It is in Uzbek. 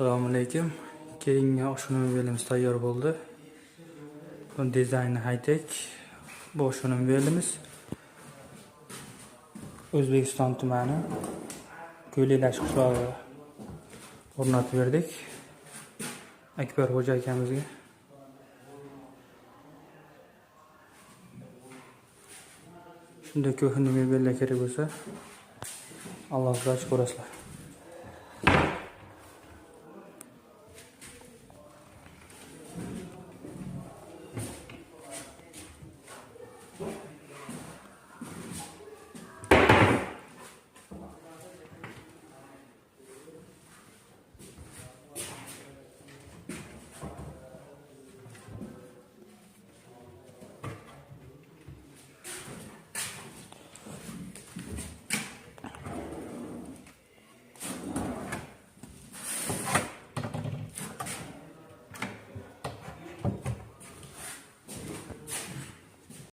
Assalomu alaykum. Keyingi oshxona mobilimiz tayyor bo'ldi. Bu dizayni high-tech. Bu oshxona mobilimiz O'zbekiston tumani Ko'ylelash qishlog'iga o'rnatib berdik. Akbar xo'ja akamizga. Shunda ko'hna mebellar kerak bo'lsa, Allohga shukr qilasiz.